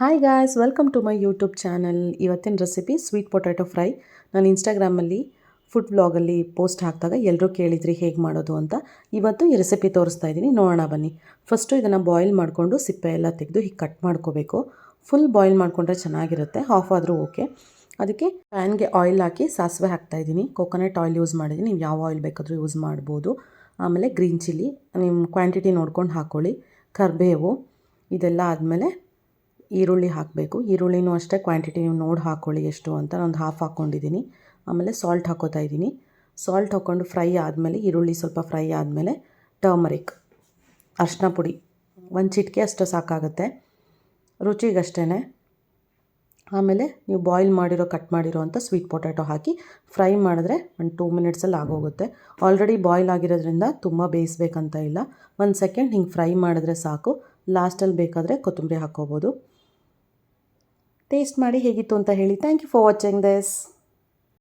Hi guys, welcome to my YouTube channel. ಇವತ್ತಿನ recipe sweet potato fry. ನಾನು ಇನ್ಸ್ಟಾಗ್ರಾಮಲ್ಲಿ food ವ್ಲಾಗಲ್ಲಿ ಪೋಸ್ಟ್ ಹಾಕಿದಾಗ ಎಲ್ಲರೂ ಕೇಳಿದ್ರಿ ಹೇಗೆ ಮಾಡೋದು ಅಂತ. ಇವತ್ತು ಈ ರೆಸಿಪಿ ತೋರಿಸ್ತಾ ಇದ್ದೀನಿ, ನೋಡೋಣ ಬನ್ನಿ. ಫಸ್ಟು ಇದನ್ನು ಬಾಯ್ಲ್ ಮಾಡಿಕೊಂಡು ಸಿಪ್ಪೆ ಎಲ್ಲ ತೆಗೆದು ಹೀಗೆ ಕಟ್ ಮಾಡ್ಕೋಬೇಕು. ಫುಲ್ ಬಾಯ್ಲ್ ಮಾಡಿಕೊಂಡ್ರೆ ಚೆನ್ನಾಗಿರುತ್ತೆ, ಹಾಫ್ ಆದರೂ ಓಕೆ. ಅದಕ್ಕೆ ಪ್ಯಾನ್ಗೆ ಆಯಿಲ್ ಹಾಕಿ ಸಾಸಿವೆ ಹಾಕ್ತಾಯಿದ್ದೀನಿ. ಕೊಕೊನಟ್ ಆಯಿಲ್ ಯೂಸ್ ಮಾಡಿದ್ದೀನಿ, ನೀವು ಯಾವ ಆಯಿಲ್ ಬೇಕಾದರೂ ಯೂಸ್ ಮಾಡ್ಬೋದು. ಆಮೇಲೆ ಗ್ರೀನ್ ಚಿಲ್ಲಿ ನಿಮ್ಮ ಕ್ವಾಂಟಿಟಿ ನೋಡ್ಕೊಂಡು ಹಾಕ್ಕೊಳ್ಳಿ. ಕರಿಬೇವು ಇದೆಲ್ಲ ಆದಮೇಲೆ ಈರುಳ್ಳಿ ಹಾಕಬೇಕು. ಈರುಳ್ಳಿನೂ ಅಷ್ಟೇ ಕ್ವಾಂಟಿಟಿ ನೀವು ನೋಡಿ ಹಾಕ್ಕೊಳ್ಳಿ ಎಷ್ಟು ಅಂತ. ನಾನು ಹಾಫ್ ಹಾಕ್ಕೊಂಡಿದ್ದೀನಿ. ಆಮೇಲೆ ಸಾಲ್ಟ್ ಹಾಕ್ಕೋತಾ ಇದ್ದೀನಿ. ಸಾಲ್ಟ್ ಹಾಕ್ಕೊಂಡು ಫ್ರೈ ಆದಮೇಲೆ ಈರುಳ್ಳಿ ಸ್ವಲ್ಪ ಫ್ರೈ ಆದಮೇಲೆ ಟರ್ಮರಿಕ್ ಅರಿಶಿನ ಪುಡಿ ಒಂದು ಚಿಟಿಕೆ ಅಷ್ಟು ಸಾಕಾಗುತ್ತೆ, ರುಚಿಗಷ್ಟೇ. ಆಮೇಲೆ ನೀವು ಬಾಯ್ಲ್ ಮಾಡಿರೋ ಕಟ್ ಮಾಡಿರೋ ಅಂಥ ಸ್ವೀಟ್ ಪೊಟ್ಯಾಟೊ ಹಾಕಿ ಫ್ರೈ ಮಾಡಿದ್ರೆ ಒಂದು 2 ಮಿನಿಟ್ಸಲ್ಲಿ ಆಗೋಗುತ್ತೆ. ಆಲ್ರೆಡಿ ಬಾಯ್ಲ್ ಆಗಿರೋದ್ರಿಂದ ತುಂಬ ಬೇಯಿಸ್ಬೇಕಂತ ಇಲ್ಲ, 1 ಸೆಕೆಂಡ್ ಹಿಂಗೆ ಫ್ರೈ ಮಾಡಿದ್ರೆ ಸಾಕು. ಲಾಸ್ಟಲ್ಲಿ ಬೇಕಾದರೆ ಕೊತ್ತಂಬರಿ ಹಾಕ್ಕೋಬೋದು. ಟೇಸ್ಟ್ ಮಾಡಿ ಹೇಗಿತ್ತು ಅಂತ ಹೇಳಿ. Thank you for watching this.